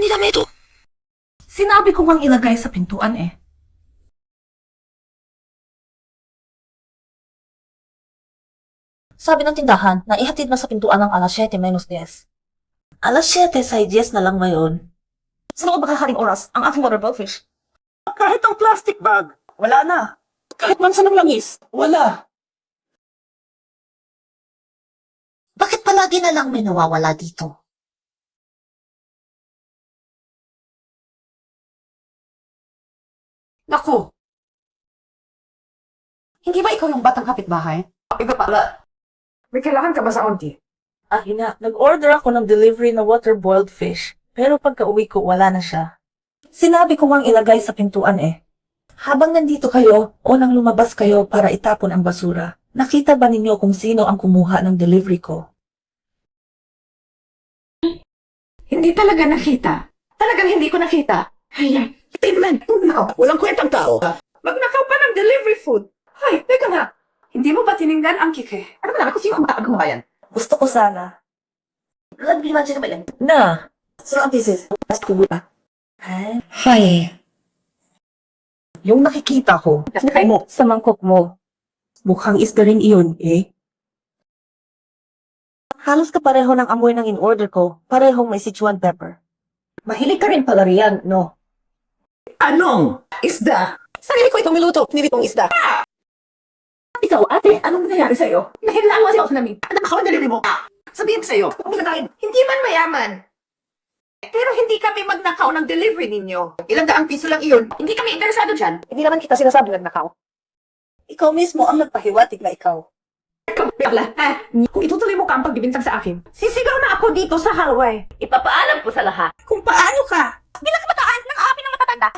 にダメと。Sinabi ko ngang ilagay sa pintuan eh. Sabi ng tindahan na ihatid na sa pintuan ng alas 7:10. Alas 7:10 na lang ngayon. Saan ako makakaring oras ang aking water bellfish? Kahit ang plastic bag, wala na. Kahit mansa ng langis, wala. Bakit palagi na lang may nawawala dito? Naku! Hindi ba ikaw yung batang kapitbahay? Iba pala. May kailangan ka ba sa onti? Na, nag-order ako ng delivery na water-boiled fish. Pero pagka-uwi ko, wala na siya. Sinabi ko ngang ilagay sa pintuan eh. Habang nandito kayo o nang lumabas kayo para itapon ang basura, nakita ba ninyo kung sino ang kumuha ng delivery ko? Hindi talaga nakita. Talagang hindi ko nakita. Ay, Tinman. No, walang kwentang tao. Magnakaw pa ng delivery food. Ay, teka nga. Hindi mo ba tiningnan ang kike? Ano ba naman kung sino ang makagawa yan? Gusto ko sana. Na, so ang pieces. Mas kubo pa. Hi. Yung nakikita ko, Nakay mo. sa mangkok mo, mukhang isda rin iyon, eh. Halos kapareho ng amoy ng in-order ko, parehong may Sichuan pepper. Mahilig ka rin pala riyan, no? Anong isda? Sarili ko itong niluto, nilitong isda. Ikaw, ate, anong nangyayari sa'yo? Nahilaan mo kasi ako sa namin. Ano ba delivery mo? Sabihin ko sa'yo, hindi man mayaman. Pero hindi kami magnakaw ng delivery ninyo. Ilang daang piso lang iyon. Hindi kami interesado dyan. Hindi naman kita sinasabi nagnakaw. Ikaw mismo ang nagpahiwatig na ikaw. Pala, kung itutuloy mo ka ang pagbibintang sa akin, sisigaw na ako dito sa hallway. Ipapaalam ko sa lahat. Kung paano ka? Bilang kabataan, nang-aapi ng matatanda.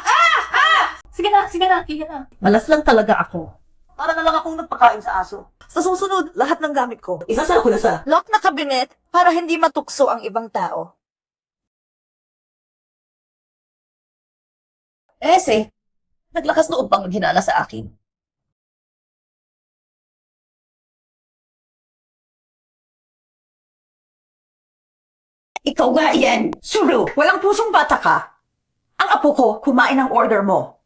Sige na. Malas lang talaga ako. Para na lang akong nagpakain sa aso. Sa susunod, lahat ng gamit ko, isasara ko na sa lock na kabinet para hindi matukso ang ibang tao. Naglakas loob bang ginala sa akin? Ikaw nga yan. Suru, walang pusong bata ka. Ang apo ko, kumain ng order mo.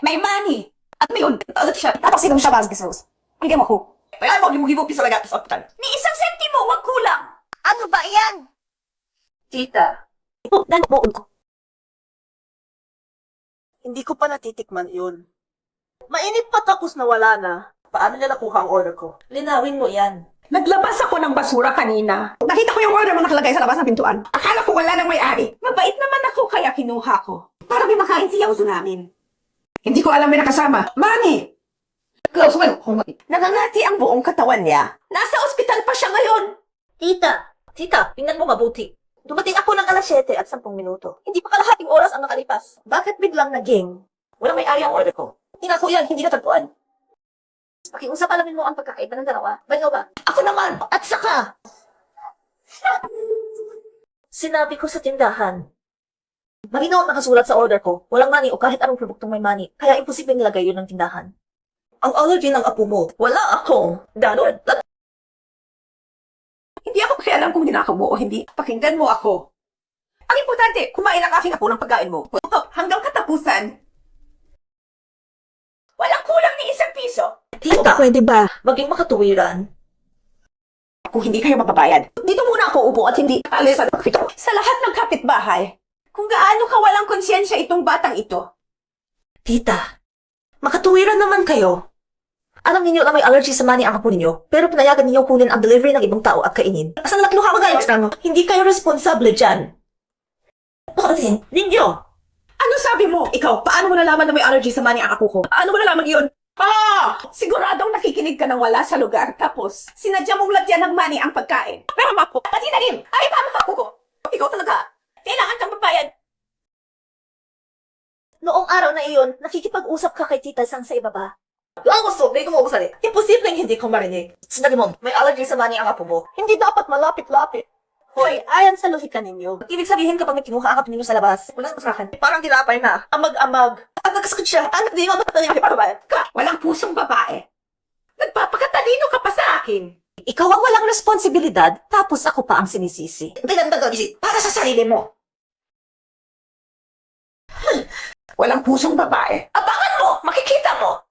May money. At mayon, siya. Tapos sinong siya Vasquez Rose. Bigyan mo ko. Ay, mo, gimugibo pisa lang sa ospital. Ni isang sentimo, wag kulang. Ano ba yan? Tita, nanood ko. Hindi ko pa natitikman yun. Mainit pa tapos nawala na. Paano niya nakuha ang order ko? Linawin mo yan. Naglabas ako ng basura kanina. Nakita ko yung order mo nakalagay sa labas ng pintuan. Akala ko wala nang may-ari. Mabait naman ako kaya kinuha ko. Para may makain si Yauzo namin. Hindi ko alam may nakasama. Manny! Nangangati ang buong katawan niya. Nasa ospital pa siya ngayon. Tita, tingnan mo mabuti. Dumating ako ng alas 7 at 10 minuto. Hindi pa kalahating oras ang nakalipas. Bakit biglang naging? Walang may-ari ang order ko. Tinako yan, hindi natagpuan. Pakiusap alamin mo ang pagkakaiba ng dalawa. Ba't ba? Ako naman! At saka! Sinabi ko sa tindahan. Malinaw ang nakasulat sa order ko. Walang money o kahit anong produktong may money. Kaya imposibleng nilagay yun ng tindahan. Ang allergy ng apo mo, wala akong danon. Hindi ako pakialam kung ninakaw mo o hindi. Pakinggan mo ako. Ang importante, kumain ang aking apo ng pagkain mo. Hanggang katapusan. Walang kulang ni isang piso. Tita, pwede ba? Maging makatuwiran. Kung hindi kayo mababayad, dito muna ako upo at hindi alis sa lahat ng kapitbahay. Kung gaano ka walang konsyensya itong batang ito. Tita, makatuwiran naman kayo. Alam ninyo na may allergy sa money ang apo ninyo, pero pinayagan ninyo kunin ang delivery ng ibang tao at kainin. Asang natluha magayos na hindi kayo responsable dyan. Pansin, ninyo! Ano sabi mo? Ikaw, paano mo nalaman na may allergy sa money ang apo ko? Paano mo nalaman yun? Siguradong nakikinig ka ng wala sa lugar. Tapos, sinadya mong lagyan ng money ang pagkain. Pero mapo, pati na rin. Ay, paano apo ko? Ikaw talaga. Kailangan kang babayad. Noong araw na iyon, nakikipag-usap ka kay Tita Sang sa ibaba. Ang gusto, may kumukusan eh. Imposibleng hindi ko marinig. Sinabi mo, may allergy sa money ang apo mo. Hindi dapat malapit-lapit. Hoy, ayan sa lohika ninyo. Ibig sabihin kapag may kinuha ang apo ninyo sa labas, wala sa masakan. Parang tinapay na. Amag-amag. At nagkasakit siya. Anak, di mo ba't nangyari para bayan? Walang pusong babae. Nagpapakatalino ka pa sa akin. Ikaw ang walang responsibilidad, tapos ako pa ang sinisisi. Para sa sarili mo. Walang pusong babae. Abangan mo! Makikita mo!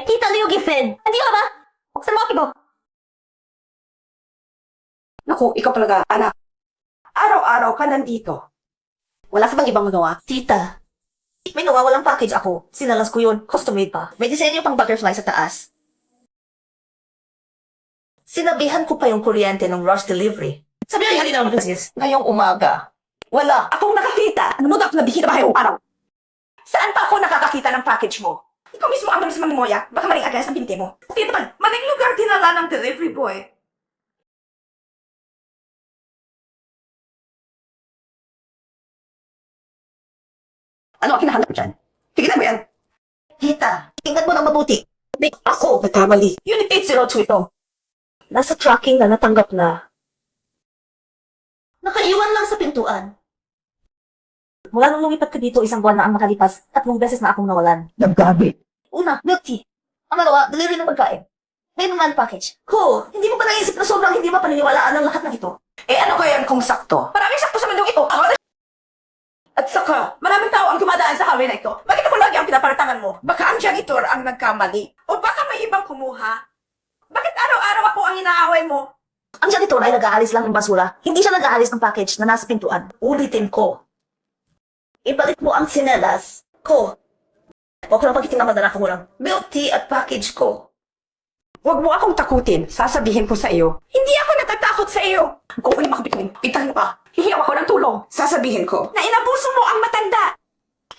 Kita Liu Giffen! Hindi ka ba? Buksan mo mo. Naku, ikaw talaga, anak. Araw-araw ka nandito. Wala ka bang ibang magawa? Tita, may nawawalang package ako. Sinalas ko yun. Custom made pa. May disenyo pang butterfly sa taas. Sinabihan ko pa yung kuryente ng rush delivery. Sabi ko, halina ng business. Ngayong umaga. Wala. Akong nakakita. Ano mo dapat nabihita ba kayo araw? Saan pa ako nakakakita ng package mo? Ikaw mismo ang malis moya. Baka maling agas ang binti mo. Tita man, maling lugar dinala ng delivery boy. Ano ang kinahanap mo dyan? Tigilan mo yan. Tita, tingnan mo ng mabuti. May ako nagkamali. Unit 802 ito. Nasa tracking na natanggap na. Nakaiwan lang sa pintuan. Mula nung lumipat ka dito, isang buwan na ang makalipas, 3 beses na akong nawalan. Naggabi. Una, milk tea. Ang dalawa, delivery ng pagkain. May naman package. Ko, hindi mo ba naisip na sobrang hindi mapaniniwalaan ang lahat ng ito? Eh ano kaya kung sakto? Maraming sakto sa mundong ito. At saka, maraming tao ang dumadaan sa highway na ito. Bakit ako lagi ang pinaparatangan mo? Baka ang janitor ang nagkamali. O baka may ibang kumuha. Bakit araw-araw ako ang inaaway mo? Ang janitor ay nag-aalis lang ng basura. Hindi siya nag-aalis ng package na nasa pintuan. Ulitin ko. Ibalik mo ang sinelas ko. Huwag ko lang pagkitinang ka mo lang. Milk tea at package ko. Huwag mo akong takutin. Sasabihin ko sa iyo. Hindi ako natatakot sa iyo. Kung ulit makapituin, pitang mo ka. Hihiyaw ako ng tulong. Sasabihin ko na inabuso mo ang matanda.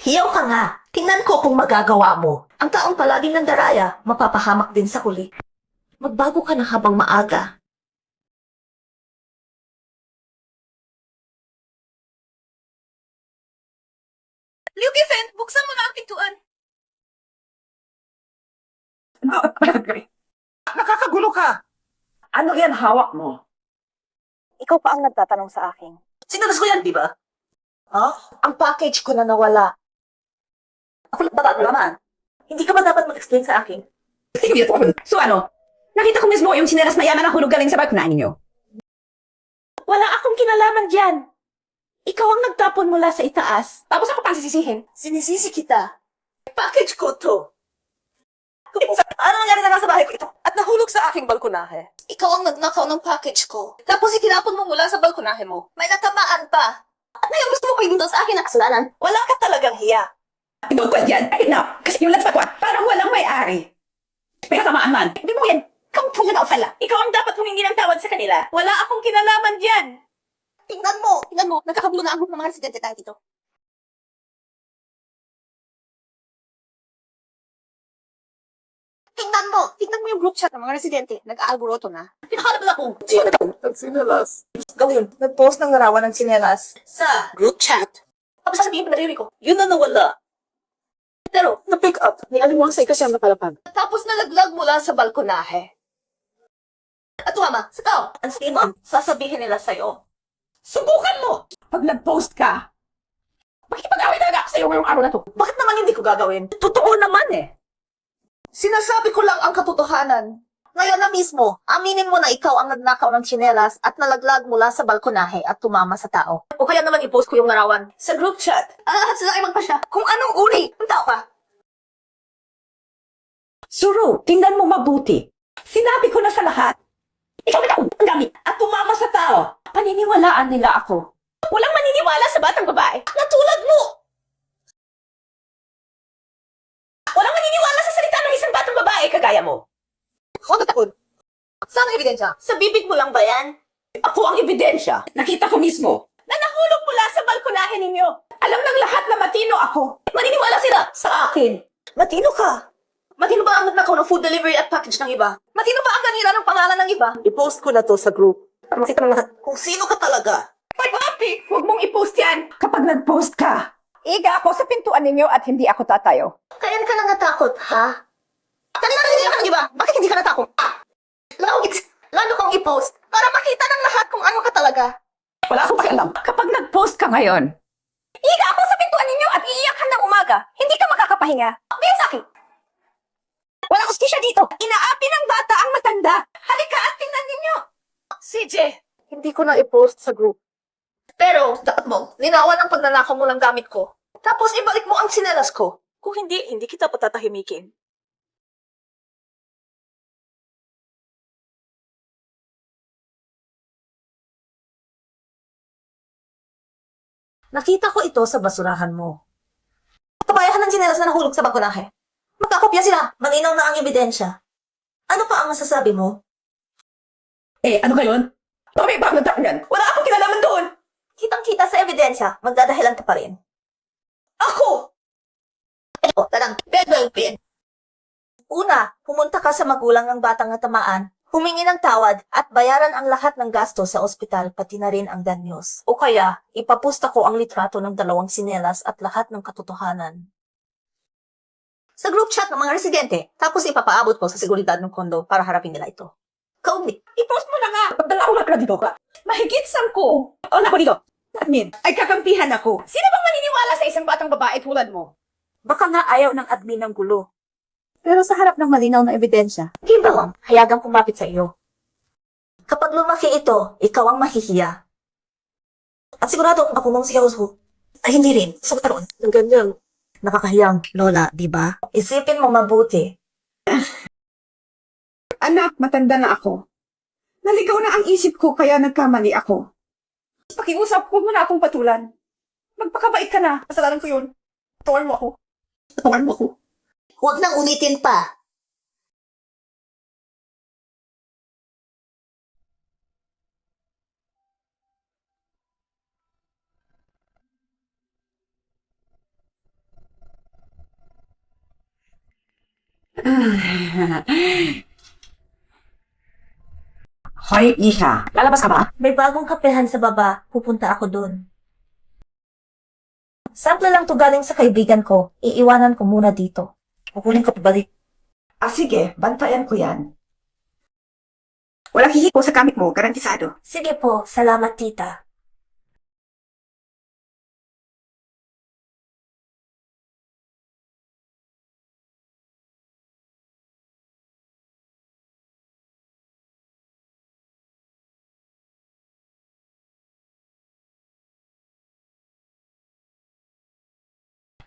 Hiyaw ka nga. Tingnan ko kung magagawa mo. Ang taong palaging nandaraya, mapapahamak din sa huli. Magbago ka na habang maaga. Liu Giffen, buksan mo na ang pintuan. Nakakagulo ka. Ano yan hawak mo? Ikaw pa ang nagtatanong sa akin. Sinalas ko yan, di ba? Ha? Ang package ko na nawala. Ako lang ba naman? Hindi ka ba dapat mag-explain sa akin? So ano? Nakita ko mismo yung sinelas na yaman ang hulog galing sa balkonan ninyo. Wala akong kinalaman dyan. Ikaw ang nagtapon mula sa itaas. Tapos ako pang sisisihin. Sinisisi kita. Package ko to. Ano nangyari na nasa bahay ko ito? At nahulog sa aking balkonahe. Ikaw ang nagnakaw ng package ko. Tapos itinapon mo mula sa balkonahe mo. May natamaan pa. At ngayon gusto mo ko yung sa akin na kasalanan. Wala ka talagang hiya. Pinugkwan yan. Ay na, kasi yung latspat ko, parang walang may-ari. Pero tamaan man. Hindi mo yan. Ikaw ang tunga daw pala. Ikaw ang dapat humingi ng tawad sa kanila. Wala akong kinalaman dyan. Tingnan mo. Nagkakagulo na ang mga residente tayo dito. Tingnan mo yung group chat ng mga residente. Nag-aalboroto na. Pinakalap na ako. Sino Nagsinelas. gawin? Nag-post ng larawan ng sinelas sa group chat. Tapos sasabihin pa naririnig ko, yun na nawala. Pero, Na-pick up. May alimuasay kasi ang nakalapag. tapos nalaglag mula sa balkonahe. At tumama, sikaw, ang sino, sasabihin nila sa'yo. Subukan mo! Pag nag-post ka, makikipag-away talaga ako sa'yo ngayong araw na to. Bakit naman hindi ko gagawin? Totoo naman eh. Sinasabi ko lang ang katotohanan. Ngayon na mismo, aminin mo na ikaw ang nagnakaw ng tsinelas at nalaglag mula sa balkonahe at tumama sa tao. O kaya naman i-post ko yung larawan sa group chat. At sila ay magpasya kung anong uri ng tao ka. Suru, tingnan mo mabuti. Sinabi ko na sa lahat. Ikaw ang gamit at tumama sa tao. Paniniwalaan nila ako. Walang maniniwala sa batang babae. Natulad mo! Walang maniniwala sa salita ng isang batang babae kagaya mo. Ako natakot. Saan ang ebidensya? Sa bibig mo lang ba yan? Ako ang ebidensya. Nakita ko mismo na nahulog mula sa balkonahe ninyo. Alam ng lahat na matino ako. Maniniwala sila sa akin. Matino ka. Matino ba ang nagnakaw ng food delivery at package ng iba? Matino ba ang ganira ng pangalan ng iba? I-post ko na to sa group. Makita ng lahat kung sino ka talaga. Ay, papi! Huwag mong i-post yan. Kapag nag-post ka, iga ako sa pintuan ninyo at hindi ako tatayo. Kaya ka lang natakot, ha? Kanina ka ng iba. Bakit hindi ka natakot? Lalo kong i-post para makita ng lahat kung ano ka talaga. Wala akong pakialam. Kapag nag-post ka ngayon, iga ako sa pintuan ninyo at iiyak ka ng umaga. Hindi ka makakapahinga. Biyan sa akin. Walang ustisya dito! Inaapi ng bata ang matanda! Halika at tingnan ninyo! CJ, Hindi ko na i-post sa group. pero dapat mo, ninawan ang pagnanakaw mo ng gamit ko. Tapos ibalik mo ang sinelas ko. Kung hindi, hindi kita patatahimikin. Nakita ko ito sa basurahan mo. Kabayahan ng sinelas na nahulog sa bakunahe. Magkakopya sila. Malinaw na ang ebidensya. Ano pa ang masasabi mo? Ano ngayon? May ibang nagdaan. Wala akong kinalaman doon! Kitang-kita sa ebidensya, magdadahilan ka pa rin. Ako! Ito, talang bedwelpin. Una, pumunta ka sa magulang ng batang natamaan, humingi ng tawad at bayaran ang lahat ng gasto sa ospital pati na rin ang danyos. O kaya, ipapusta ko ang litrato ng dalawang sinelas at lahat ng katotohanan. Sa group chat ng mga residente, tapos ipapaabot ko sa seguridad ng kondo para harapin nila ito. Kaumli. I-post mo na nga! Pagdala ko na dito ka. Mahigit 10. O, nako dito. Admin, ay kakampihan ako. Sino bang maniniwala sa isang batang babae tulad mo? Baka nga ayaw ng admin ng gulo. Pero sa harap ng malinaw na ebidensya, Hindi ba lang, hayagang kumapit sa iyo. Kapag lumaki ito, ikaw ang mahihiya. At sigurado kung ako mong si Kausu, ay hindi rin. So, karoon. ng ganyan. Nakakahiyang, Lola, di ba? Isipin mo mabuti. Anak, matanda na ako. Naligaw na ang isip ko kaya nagkamali ako. Pakiusap, huwag mo na akong patulan. Magpakabait ka na. Kasalanan ko yun. Tuwan mo ako. Tuwan mo ako. Huwag nang ulitin pa. Hoy, Isha. Lalabas ka ba? May bagong kapehan sa baba, pupunta ako dun. Sample lang to galing sa kaibigan ko, iiwanan ko muna dito. Kukunin ko pabalik. Sige. Bantayan ko yan. Walang hihipo sa gamit mo. Garantisado. Sige po, salamat tita.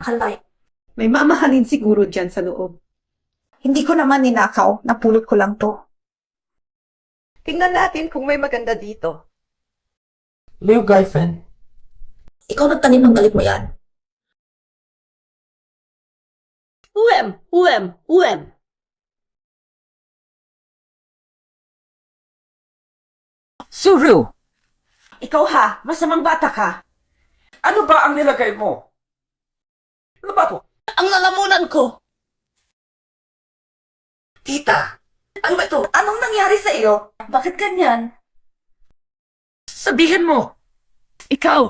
Halay. May mamahalin siguro dyan sa loob. Hindi ko naman ninakaw. Napulot ko lang to. Tingnan natin kung may maganda dito. Leo Gaifen. Ikaw nagtanim ng galit mo yan. Uwem. Suru! Ikaw ha, masamang bata ka. Ano ba ang nilagay mo? Ano ba to? Ang lalamunan ko! Tita, ano ba ito? Anong nangyari sa iyo? Bakit ganyan? Sabihin mo. Ikaw.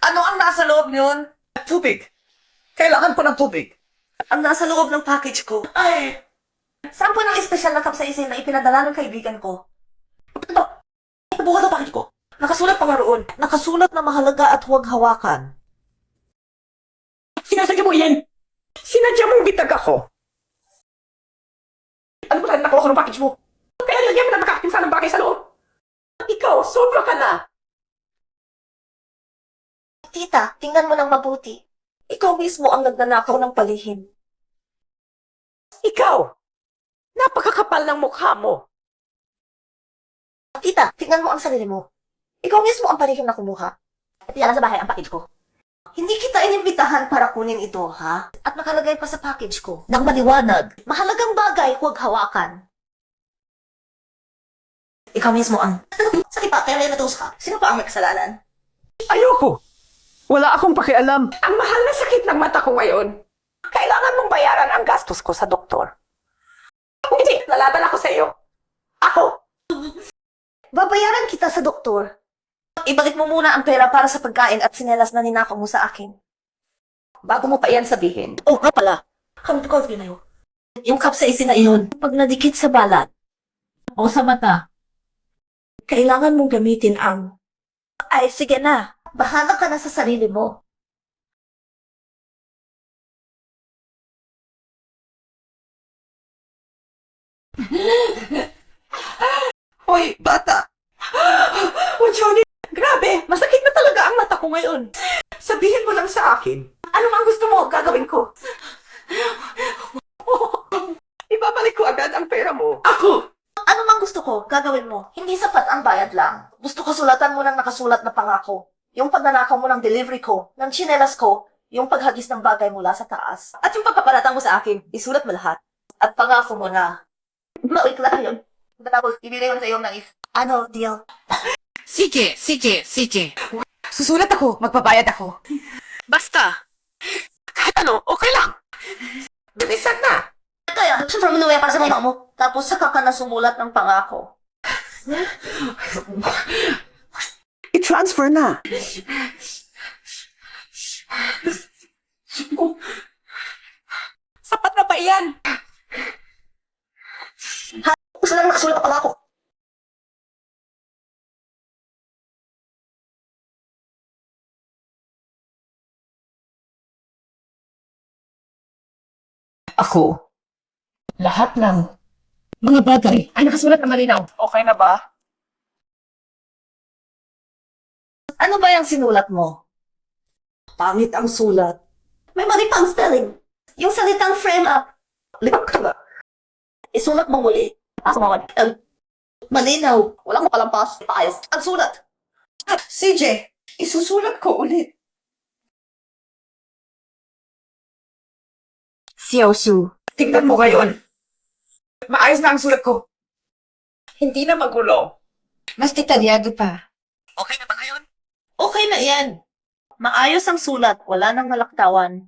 Ano ang nasa loob niyon? Tubig. Kailangan ko ng tubig. Ang nasa loob ng package ko ay sampo ng espesyal na kapsaisin na ipinadala ng kaibigan ko. Ito, bukas ang package ko. Nakasulat pa nga roon. Nakasulat na mahalaga at huwag hawakan. Sinasadya mo yan! Sinadya mong bitag ako. Ano ba tayo nakuha ko ng package mo? Kaya lagyan mo na makakakinsa ng bagay sa loob. Ikaw, sobra ka na. Tita, tingnan mo ng mabuti. Ikaw mismo ang nagnanakaw ng palihim. Ikaw! Napakakapal ng mukha mo. Tita, tingnan mo ang sarili mo. Ikaw mismo ang palihim na kumuha. At yan sa bahay ang package ko. Hindi kita inimbitahan para kunin ito, ha? At nakalagay pa sa package ko. Nang maliwanag. Mahalagang bagay, huwag hawakan. Ikaw mismo ang... Sakit pa, kaya may natus ka. Sino pa ang may kasalanan? Ayoko. Wala akong pakialam. Ang mahal na sakit ng mata ko ngayon. Kailangan mong bayaran ang gastos ko sa doktor. Kung hindi, lalaban ako sa iyo. Ako! Babayaran kita sa doktor. Ibalik mo muna ang pera para sa pagkain at sinelas na ninakaw mo sa akin. Bago mo pa yan sabihin. Oh, nga pala. Kamit ko na yun. Yung kapsaisin na iyon, pag nadikit sa balat o sa mata, kailangan mong gamitin ang... Ay, sige na. Bahala ka na sa sarili mo. sa akin. Ano mang gusto mo, gagawin ko. Ibabalik ko agad ang pera mo. Ano mang gusto ko, gagawin mo. Hindi sapat ang bayad lang. Gusto ko sulatan mo ng nakasulat na pangako. Yung pagnanakaw mo ng delivery ko, ng tsinelas ko, yung paghagis ng bagay mula sa taas. At yung pagpaparatang mo sa akin, isulat mo lahat. At pangako mo na. Maikla yun. Tapos, ibigay ko na sa iyo ng ano, deal? Sige. Susulat ako, magbabayad ako. Basta. Kahit ano, okay lang. Bilisan na. Kaya, siyempre manuwi para sa mga mo. Tapos, saka ka na sumulat ng pangako. I-transfer na. Sapat na ba iyan? Gusto lang nakasulat ang pangako. Ako. Lahat ng mga bagay ay nakasulat na malinaw. Okay na ba? Ano ba yung sinulat mo? Pangit ang sulat. May mali pang spelling. Yung salitang frame up. Libak ka na. Isulat mo muli. Malinaw. Walang mapalampas. Paayos. Ang sulat. CJ, isusulat ko ulit. Xiaoshu. Tingnan mo ngayon. Maayos na ang sulat ko. Hindi na magulo. Mas detalyado pa. Okay na ba ngayon? Okay na yan. Maayos ang sulat. Wala nang malaktawan.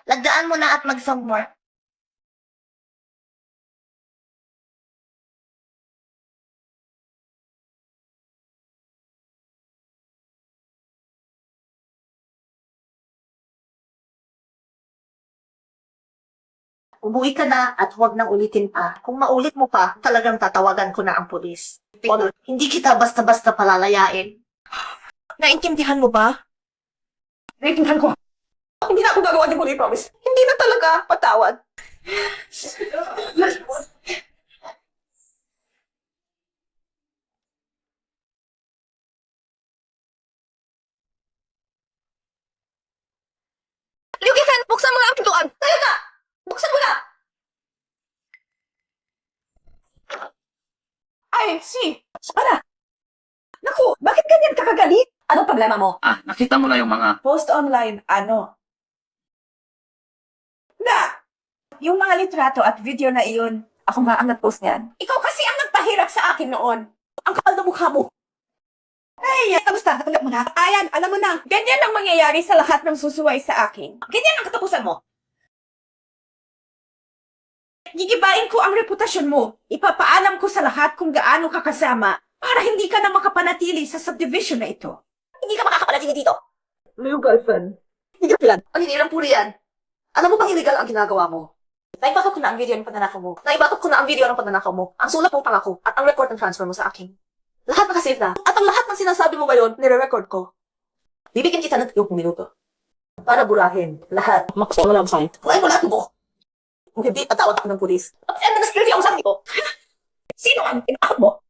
Lagdaan mo na at mag-song more. Umuwi ka na at huwag nang ulitin pa. Kung maulit mo pa, talagang tatawagan ko na ang pulis. Hindi kita basta-basta palalayain. Naintindihan mo ba? Naiintindihan ko. Hindi na ako gagawa ng huli, promise. Hindi na talaga. Patawad. Liugisan! Buksan mo na ang pintuan! Tayo ka! Buksan mo na! Ay, Para! Naku, bakit ganyan ka kagalit? Anong problema mo? Nakita mo na yung mga... Post online, ano? Yung mga litrato at video na iyon, ako nga ang nag-post niyan. Ikaw kasi ang nagpahirap sa akin noon. Ang kapal na mukha mo. Ay, kamusta? Natanggap mo na? Ayan, alam mo na. Ganyan ang mangyayari sa lahat ng susuway sa akin. Ganyan ang katapusan mo. Gigibain ko ang reputasyon mo. Ipapaalam ko sa lahat kung gaano ka kasama para hindi ka na makapanatili sa subdivision na ito. Hindi ka makakapanatili dito. Yung girlfriend. Hindi ka pilan. Ang hinirang puri yan. Alam mo bang illegal ang ginagawa mo? Naibakot ko na ang video ng pagnanakaw mo. Naibakot ko na ang video ng pagnanakaw mo. Ang sulat mong pangako at ang record ng transfer mo sa akin. Lahat nakasave na. At ang lahat ng sinasabi mo ngayon, nire-record ko. Bibigyan kita ng 30 minuto. Para burahin. Lahat. Makasama lang sa'yo. Kuhain mo lahat mo. Kung hindi, tatawag ako ng pulis. At end na security ako sa akin ko. Sino ang inakot mo?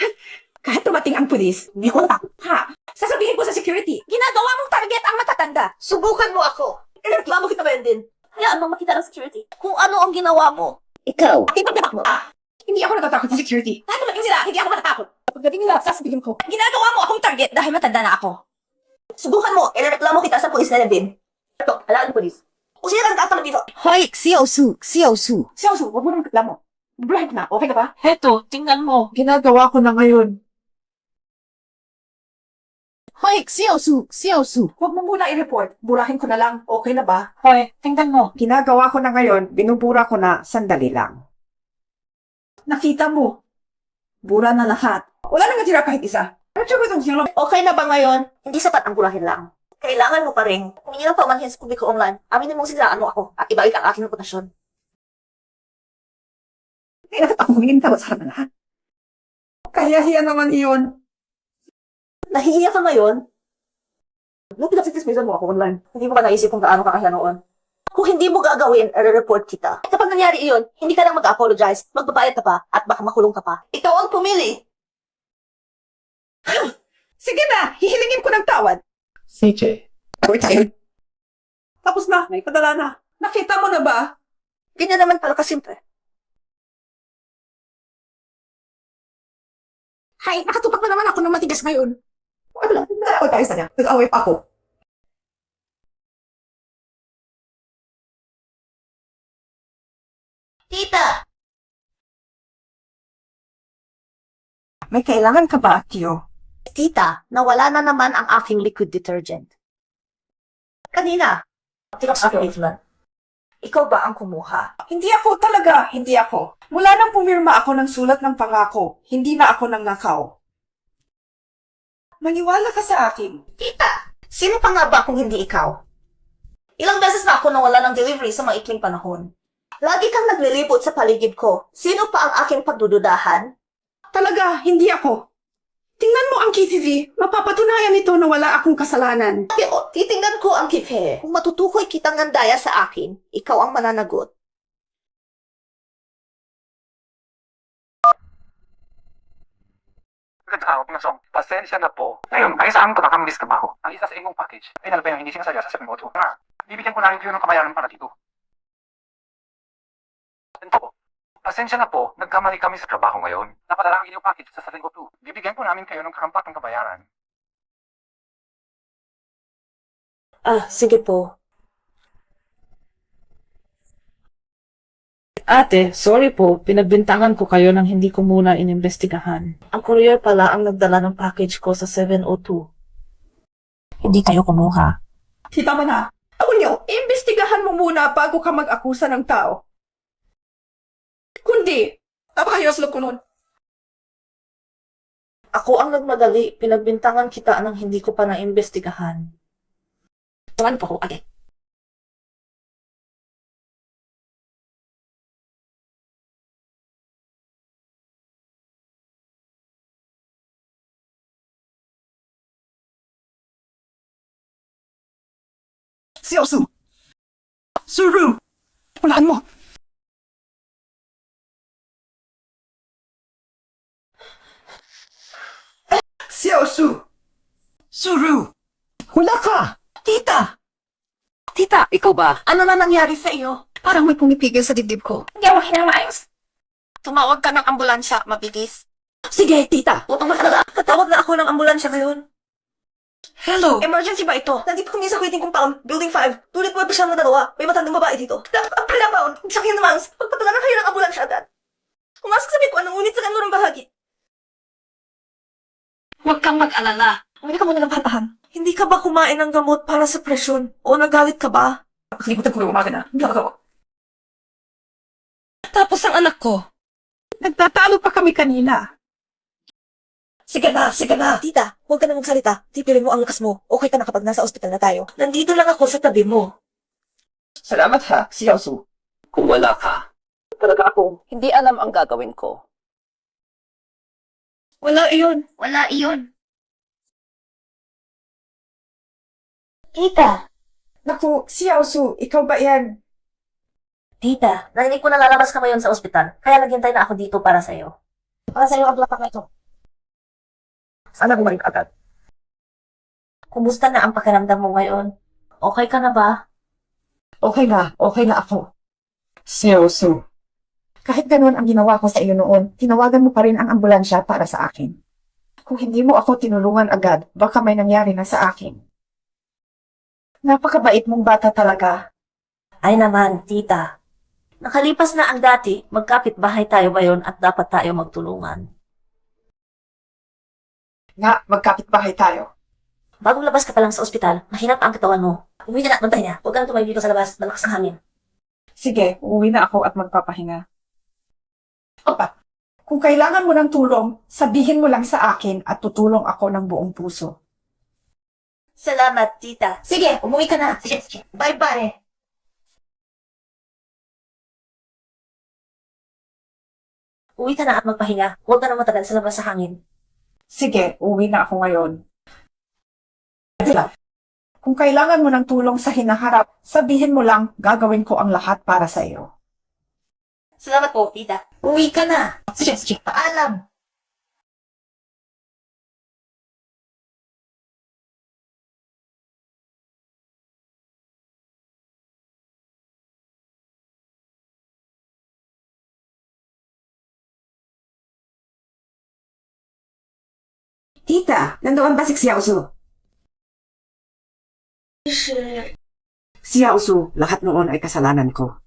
Kahit tumating ang pulis, hindi ko natakot. Ha? Sasabihin ko sa security, ginagawa mong target ang matatanda. Subukan mo ako. Reklamo kita ba yan din? Hayaan mo makita ng security. Kung ano ang ginawa mo. Ikaw. Ipagdapak mo. Hindi ako natatakot sa security. Kahit tumating sila, hindi ako matatakot. Pagdating nila, sasabihin ko, ginagawa mo akong target dahil matanda na ako. Subukan mo. Ireklamo kita sa pulis na din. Ito, halaan ng pulis. Kung sino ka nagtatanong dito. Hoy, Xiaoshu. Xiaoshu, huwag mo nang reklamo. Blind na, okay ka ba? Heto, tingnan mo. Ginagawa ko na ngayon. Hoy, Xiaoshu. Huwag mo muna i-report. Burahin ko na lang. Okay na ba? Hoy, tingnan mo. Ginagawa ko na ngayon, binubura ko na sandali lang. Nakita mo. Bura na lahat. Wala nang natira kahit isa. Okay na ba ngayon? Hindi sapat ang burahin lang. Kailangan mo pa rin. Kung hindi lang pamanhin sa publiko online, aminin mong siniraan mo ako at ibalik ang aking reputasyon. Hindi na ako humingi tawad sa harap ng lahat. Kaya hiya naman iyon. Nahihiya ka ngayon? Nung pinagsitismisan mo ako online, hindi mo ba naisip kung gaano ka kaya noon? Kung hindi mo gagawin, i-report kita. Kapag nangyari iyon, hindi ka lang mag-apologize, magbabayad ka pa, at baka makulong ka pa. Ikaw ang pumili. Sige na, hihilingin ko ng tawad. CJ, Uy, tayo. Tapos na, may padala na. Nakita mo na ba? Ganyan naman pala kasimple. Hay, nakatupak na naman ako ng matigas ngayon. Wala, nag-away tayo sa niya. Nag-away pa ako. Tita! May kailangan ka ba, Tio? Tita, nawala na naman ang aking liquid detergent. Kanina. Tikas ako, Evelyn. Ikaw ba ang kumuha? Hindi ako talaga, hindi ako. Mula nang pumirma ako ng sulat ng pangako, hindi na ako nangnakaw. Maniwala ka sa akin. Tita, sino pa nga ba kung hindi ikaw? Ilang beses na ako nawala ng delivery sa maikling panahon. Lagi kang naglilibot sa paligid ko. Sino pa ang aking pagdududahan? Talaga, hindi ako. Tingnan mo ang KTV. Mapapatunayan nito na wala akong kasalanan. Pero titingnan ko ang kife. Kung matutukoy kitang ngandaya sa akin, ikaw ang mananagot. Nag-out na song. Pasensya na po. Ngayon, ay saan ko nakamiss ka ba ako? Ang isa sa ingong package ay nalabay ang hindi sinasaya sa 702. Nga, bibigyan ko na rin kayo ng kabayaran para dito. Ito po. Pasensya na po, nagkamali kami sa trabaho ngayon. Napadala ang inyong package sa 702. Bibigyan ko namin kayo ng kahampak ng kabayaran. Sige po. Ate, sorry po, pinagbintangan ko kayo nang hindi ko muna inimbestigahan. Ang courier pala ang nagdala ng package ko sa 702. Hindi kayo kumuha. Kita mo na. Ako niyo, imbestigahan mo muna bago ka mag-akusa ng tao. Kundi, napakahirap ko nun. Ako ang nagmadali. Pinagbintangan kita nang hindi ko pa naimbestigahan. Tuwan po ko, ate. Si Osu! Suru! Walaan mo! Si Osu! Suru! Wala ka! Tita! Tita, ikaw ba? Ano na nangyari sa iyo? Parang may pumipigil sa dibdib ko. Hindi ako hinamaayos. Tumawag ka ng ambulansya, mabilis. Sige, tita. Katawag na ako ng ambulansya ngayon. Hello. Emergency ba ito? Nandito kami sa waiting compound, building 5. Tulit mo pa siyang dalawa. May matandang babae dito. Ang pinabaon, sakyan naman. Pagpatala na kayo ng ambulansya agad. Umasok sa bikuan ng unit sa kanlurang bahagi. Huwag kang mag-alala. Umili ka muna ng pantahan. Hindi ka ba kumain ng gamot para sa presyon? O nagalit ka ba? Nakalimutan ko yung umaga na. Hindi ako. Tapos ang anak ko. Nagtatalo pa kami kanina. Sige na. Tita, huwag ka na magsalita. Tipirin mo ang lakas mo. Okay ka na kapag nasa ospital na tayo. Nandito lang ako sa tabi mo. Salamat ha, si Osu. Kung wala ka, Talaga ako. Hindi alam ang gagawin ko. Wala iyon. Tita. Naku, si Osu, ikaw ba yan? Tita, narinig ko na lalabas ka ngayon sa ospital. Kaya naghintay na ako dito para sa'yo. Para sa'yo ang plapak na ito. Sana bumalik agad. Kumusta na ang pakiramdam mo ngayon? Okay ka na ba? Okay na ako. Si Osu. Kahit ganun ang ginawa ko sa iyo noon, tinawagan mo pa rin ang ambulansya para sa akin. Kung hindi mo ako tinulungan agad, baka may nangyari na sa akin. Napakabait mong bata talaga. Ay naman, tita. Nakalipas na ang dati, magkapit-bahay tayo ngayon at dapat tayo magtulungan. Nga, magkapit-bahay tayo. Bagong labas ka pa lang sa ospital, mahina pa ang katawan mo. Umuwi na at magpahinga. Huwag ka na tumayo dito sa labas, malakas ang hangin. Sige, uuwi na ako at magpapahinga. Opa, kung kailangan mo ng tulong, sabihin mo lang sa akin at tutulong ako ng buong puso. Salamat, tita. Sige, umuwi ka na. Sige. Bye-bye. Uwi ka na at magpahinga. Huwag ka na matagal sa labas sa hangin. Sige, uuwi na ako ngayon. Kung kailangan mo ng tulong sa hinaharap, sabihin mo lang, gagawin ko ang lahat para sa iyo. Salamat po, tita. Uwi ka na. Sige. Paalam. Tita, nandoon ba si Xiaosu? Xiaosu, lahat noon ay kasalanan ko.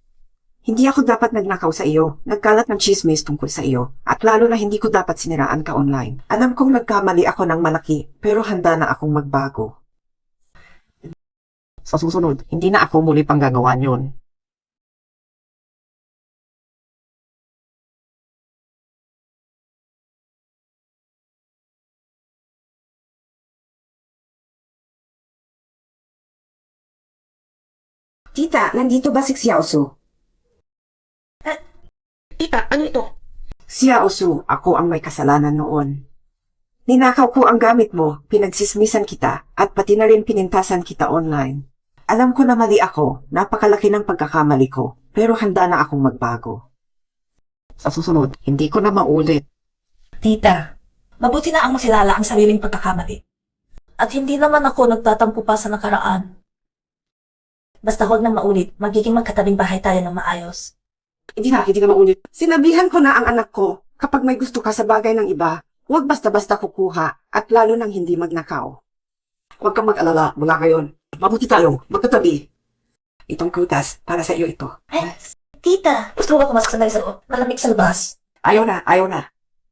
Hindi ako dapat nagnakaw sa iyo. Nagkalat ng chismis tungkol sa iyo. At lalo na hindi ko dapat siniraan ka online. Alam kong nagkamali ako ng malaki, pero handa na akong magbago. Sa susunod, hindi na ako muli pang gagawan yun. Tita, nandito ba si Xiaosu? Tita, ano ito? Xiaosu, ako ang may kasalanan noon. Ninakaw ko ang gamit mo, pinagsismisan kita, at pati na rin pinintasan kita online. Alam ko na mali ako, napakalaki ng pagkakamali ko, pero handa na akong magbago. Sa susunod, hindi ko na maulit. Tita, mabuti na ang makilala ang sariling pagkakamali. At hindi naman ako nagtatampo pa sa nakaraan. Basta huwag nang maulit, magiging magkatabing bahay tayo ng maayos. Hindi na maulit. Sinabihan ko na ang anak ko, kapag may gusto ka sa bagay ng iba, huwag basta-basta kukuha, at lalo nang hindi magnakaw. Huwag kang mag-alala mula ngayon. Mabuti tayong magkatabi. Itong prutas, para sa iyo ito. Tita, gusto mo ba pumasok sandali sa loob? Malamig sa labas. Ayaw na.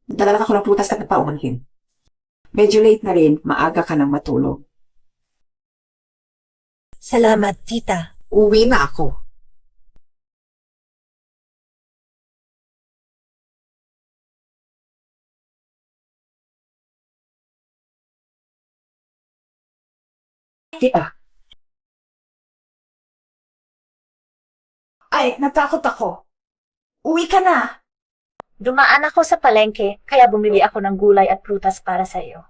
Dala ako ng prutas at nagpaumanhin. Medyo late na rin, maaga ka nang matulog. Salamat, tita. Uwi na ako. Tita. Ay, natakot ako. Uwi ka na. Dumaan ako sa palengke, kaya bumili ako ng gulay at prutas para sa iyo.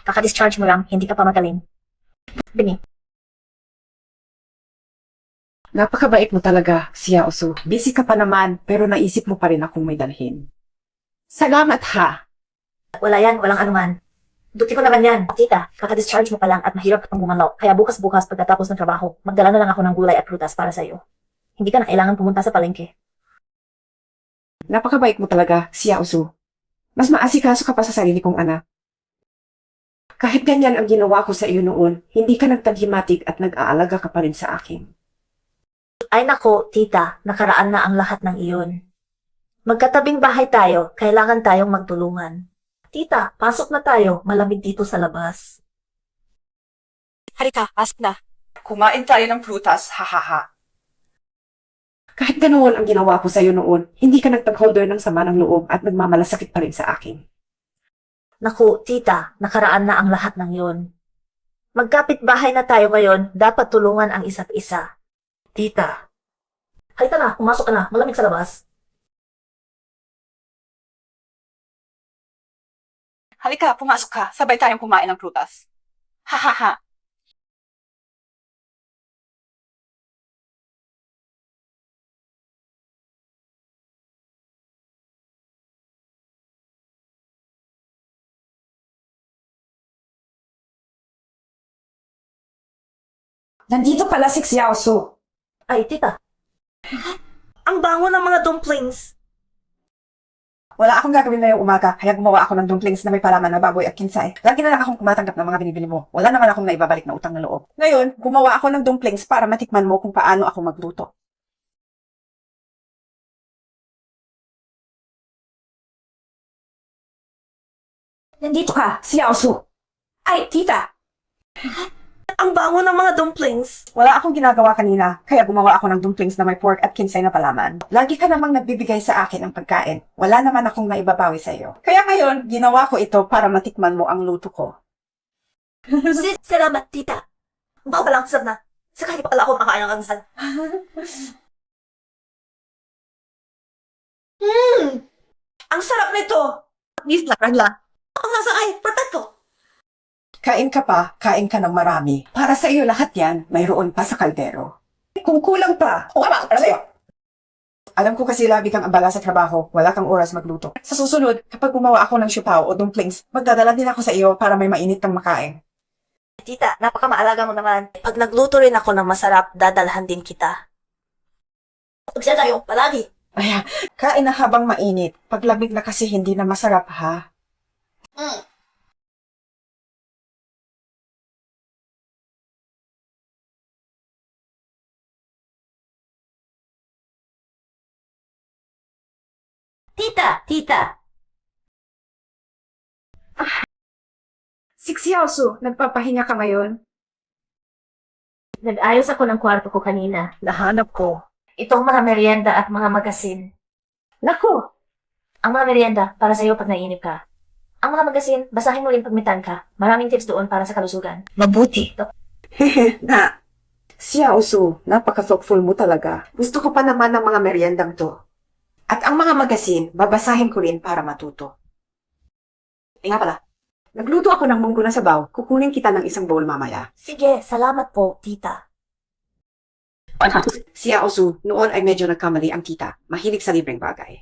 Kaka-discharge mo lang, hindi ka pa magaling. Bini. Napakabait mo talaga, Xiaosu. Busy ka pa naman, pero naisip mo pa rin akong may dalhin. Salamat ha. Wala yan, walang anuman. Duty ko naman yan. Tita, kaka-discharge mo pa lang at mahirap kang gumalaw. Kaya bukas-bukas pagkatapos ng trabaho, magdala na lang ako ng gulay at prutas para sa iyo. Hindi ka na kailangan pumunta sa palengke. Napakabait mo talaga, Xiaosu. Mas maasikaso ka pa sa sarili kong anak. Kahit ganyan ang ginawa ko sa iyo noon, hindi ka nagtaghimatik at nag-aalaga ka pa rin sa akin. Ay nako, tita, nakaraan na ang lahat ng iyon. Magkatabing bahay tayo, kailangan tayong magtulungan. Tita, pasok na tayo, malamig dito sa labas. Halika, pasok na. Kumain tayo ng prutas, hahaha. Kahit ganoon ang ginawa ko sa iyo noon, hindi ka nagtag-holder ng sama ng loob at nagmamalasakit pa rin sa akin. Naku, tita, nakaraan na ang lahat ng iyon. Magkapit bahay na tayo ngayon, dapat tulungan ang isa't isa. Tita. Halika na, pumasok ka na, malamig sa labas. Halika, pumasok ka. Sabay tayong kumain ng prutas. Ha ha ha. Nandito pala si Xiaosu. Ay, tita. Ang bango ng mga dumplings. Wala akong gagawin ngayong umaga, kaya gumawa ako ng dumplings na may palaman na baboy at kinsay. Lagi na lang akong tumatanggap ng mga binibili mo. Wala naman akong naibabalik na utang na loob. Ngayon, gumawa ako ng dumplings para matikman mo kung paano ako magluto. Nandito ka. Xiaosu! Ay, tita! Ang bango ng mga dumplings. Wala akong ginagawa kanina, kaya gumawa ako ng dumplings na may pork at kinsay na palaman. Lagi ka namang nagbibigay sa akin ng pagkain. Wala naman akong naibabawi sa iyo. Kaya ngayon, ginawa ko ito para matikman mo ang luto ko. Salamat, tita. Baka lang, sarap na. Saka hindi pa pala ako makakain ng almusal. Ang sarap nito! Miss la, ragla. Ang nasa ay, perfecto. Kain ka pa, kain ka ng marami. Para sa iyo lahat yan, mayroon pa sa kaldero. Kung kulang pa, para sa iyo. Alam ko kasi labi kang abala sa trabaho, wala kang oras magluto. Sa susunod, kapag gumawa ako ng sipaw o dumplings, magdadala din ako sa iyo para may mainit kang makain. Tita, napakamaalaga mo naman. Pag nagluto rin ako ng masarap, dadalhan din kita. Pagsiya tayo, palagi. Ay, kain na habang mainit. Pag lamig na kasi hindi na masarap ha. Tita! Sixiaosu, nagpapahinga ka ngayon? Nag-ayos ako ng kwarto ko kanina. Nahanap ko. Itong mga merienda at mga magasin. Naku! Ang mga merienda, para sa'yo pag naiinip ka. Ang mga magasin, basahin mo rin pag mitan ka. Maraming tips doon para sa kalusugan. Mabuti. Na, Xiaosu, napaka-thoughtful mo talaga. Gusto ko pa naman ng mga meriendang to. At ang mga magasin, babasahin ko rin para matuto. Nga pala, nagluto ako ng munggo na sabaw. Kukunin kita ng isang bowl mamaya. Sige, salamat po, tita. Xiaosu, noon ay medyo nagkamali ang tita. Mahilig sa libreng bagay.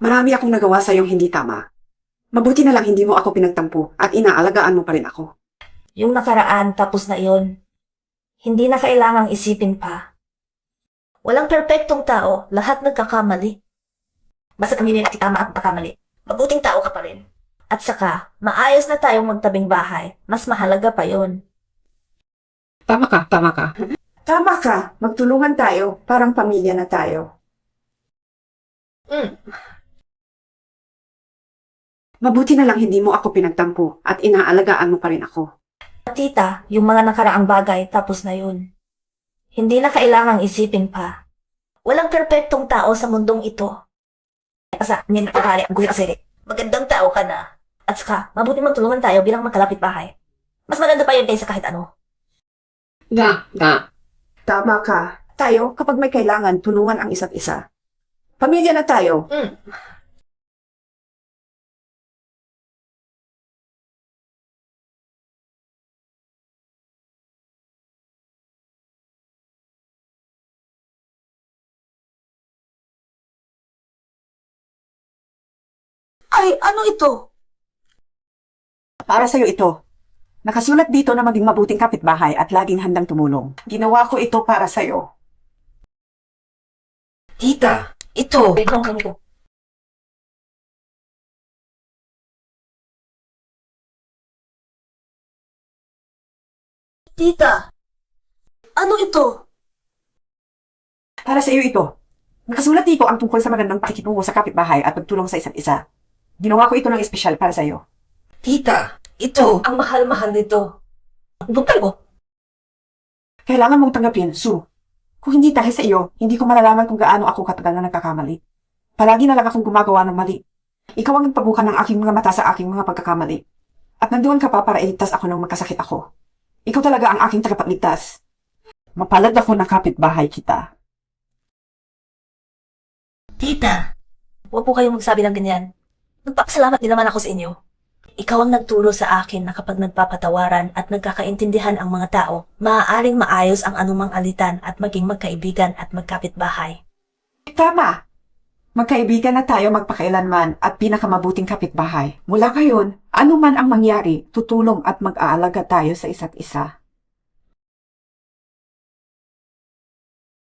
Marami akong nagawa sa iyong hindi tama. Mabuti na lang hindi mo ako pinagtampo at inaalagaan mo pa rin ako. Yung nakaraan, tapos na yon. Hindi na kailangang isipin pa. Walang perpektong tao, lahat nagkakamali. Basta kami nila tama at pagkakamali. Mabuting tao ka pa rin. At saka, maayos na tayong magtabing bahay. Mas mahalaga pa yon. Tama ka. Tama ka. Magtulungan tayo. Parang pamilya na tayo. Mabuti na lang hindi mo ako pinagtampo at inaalagaan mo pa rin ako. Tita, yung mga nakaraang bagay, tapos na yun. Hindi na kailangang isipin pa. Walang perpektong tao sa mundong ito. Asa, hindi na pakali ang kasi. Magandang tao ka na. At saka, mabuti magtulungan tayo bilang magkalapit bahay. Mas maganda pa yun kaysa kahit ano. Tama ka. Tayo, kapag may kailangan, tulungan ang isa't isa. Pamilya na tayo. Ay, ano ito? Para sa'yo ito. Nakasulat dito na maging mabuting kapitbahay at laging handang tumulong. Ginawa ko ito para sa'yo. Tita, ito. Biglang kami ko. Tita, ano ito? Para sa'yo ito. Nakasulat dito ang tungkol sa magandang pakikitungo sa kapitbahay at pagtulong sa isa't isa. Ginawa ko ito ng espesyal para sa'yo. Tita, ito. Ang mahal-mahal nito. Bukal ko. Kailangan mong tanggapin, Sue. Kung hindi dahil sa iyo, hindi ko malalaman kung gaano ako katagal na nagkakamali. Palagi na lang akong gumagawa ng mali. Ikaw ang nagpabukan ng aking mga mata sa aking mga pagkakamali. At nandoon ka pa para iligtas ako nang magkasakit ako. Ikaw talaga ang aking tagapagligtas. Mapalad ako ng kapitbahay kita. Tita, huwag po kayong magsabi ng ganyan. Nagpapasalamat din naman ako sa inyo. Ikaw ang nagturo sa akin na kapag nagpapatawaran at nagkakaintindihan ang mga tao, maaaring maayos ang anumang alitan at maging magkaibigan at magkapitbahay. Tama! Magkaibigan na tayo magpakailanman at pinakamabuting kapitbahay. Mula ngayon, anuman ang mangyari, tutulong at mag-aalaga tayo sa isa't isa.